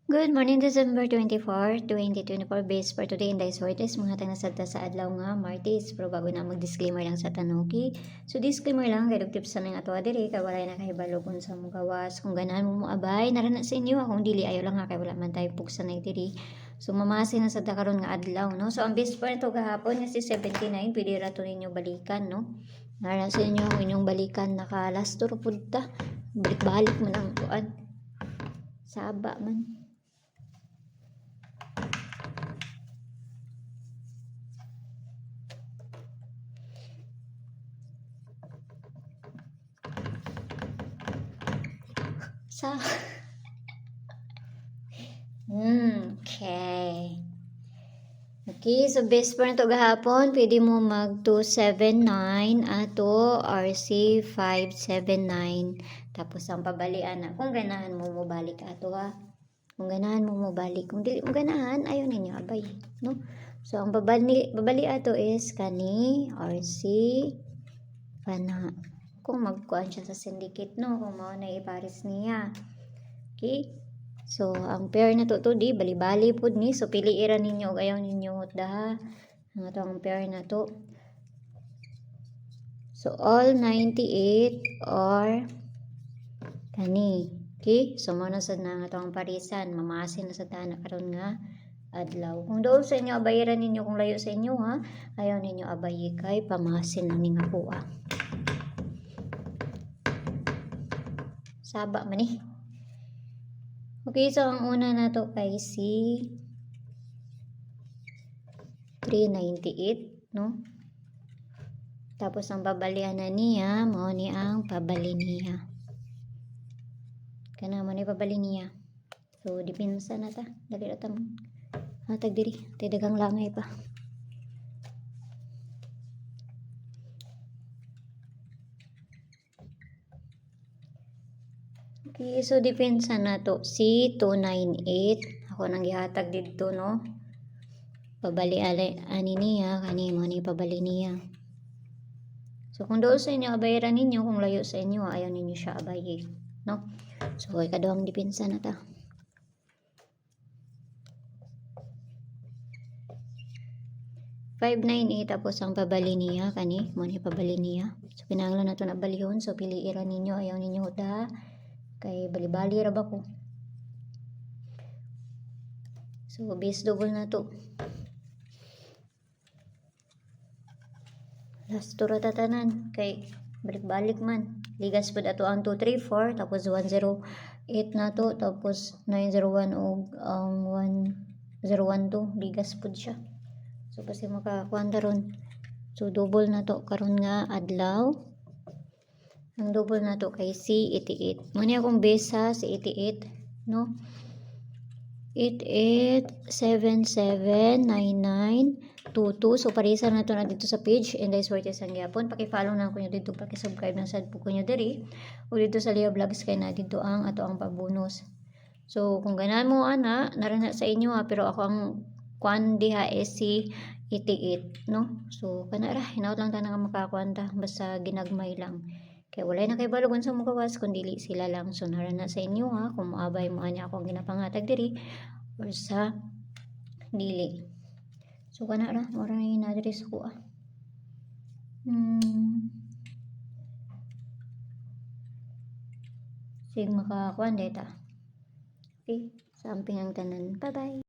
Good morning, December 24, 2024. Base for today in Dice Hortes. Mga tanasagta sa adlaw nga, Martes. Pero bago na mag-disclaimer lang sa tanuki. So, disclaimer lang, kaya tips sa nang ato adiri. Kaya wala na kahibalo kung sa mong gawas. Kung ganahan mo abay, narana sa inyo. Akong dili, ayaw lang nga, kaya wala man tayo pugsa na diri. So, mamasi na sa karon nga adlaw, no? So, ang base for ito kahapon, nga si 79, pwede rato ninyo balikan, no? Narana sa inyo ang inyong balikan, nakalastor punta. Balik-balik man ang kuan. Saba man. Sa Okay, so best friend to gahapon, pwede mo mag 279 ato RC 579. Tapos ang pabalian na kung ganahan mo balik ato ha. Kung ganahan mo balik, kung dili mo ganahan ayaw ninyo abay, no? So ang babali ato is kani RC kana kung magkuan siya sa syndicate, no, kung mao na ipares niya. Okay? So, ang pair na to di bali-bali pud ni. So, piliiran ninyo og ayaw ninyo daha. Ang atong pair na to. So, all 98 or kani. Okay? So, mo na sad na atong parisan. Mamasin na sa tanan karon nga adlaw. Kung doon sa inyo abayaran ninyo kung layo sa inyo ha, ayaw ninyo abayi kay pamasin na ning kuha. Saba man eh. Okay, so ang una na to kay si 398, no? Tapos ang babalian na niya, mao ni ang pabali niya. Kana mo ni pabali niya. So, dipinsa na ta. Dali na ta mo. Hatag diri. Tay dagang langay pa. Okay, so depensa na to si 298. Ako nang gihatag dito, no? Pabali ani niya, kani mo ni pabali niya. So kung doon sa inyo abayaran ninyo, kung layo sa inyo, ayaw ninyo siya abayin, no? So ikaduhang depensa na ta. $598 tapos ang pabali niya, kani mo ni pabali niya. So kinahanglan nato na balihon, so piliiran ninyo, ayaw ninyo da. Kay bali-bali ra ba ko. So base double na to. Last to ratatanan kay balik-balik man. Ligas pud ato ang 234 tapos 108 na to tapos 901 og 1012 ligas pud siya. So kasi makakuan ron. So double na to karon nga adlaw. Ang double na to kay C88. Muna akong base ha, C88, no? 88779922. So parisa na to na dito sa page and Dice Hortes ang gyapon. Paki-follow na ko nyo dito, paki-subscribe na sad po ko nyo diri. O dito sa Leo Vlogs kay na dito ang ato ang pabonus. So kung ganahan mo ana, narana sa inyo ha, pero ako ang kuan diha is si 88, no? So kana ra hinaut lang ta nga makakuan ta basta ginagmay lang. Kaya wala na kay balogon sa mukawas kung dili sila lang. So narana sa inyo ha, kung moabay mo anya akong ginapangatag diri or sa dili. So kana ra, mura na yung address ko ah. Sig makakuan data. Okay, sa amping ang tanan. Bye bye.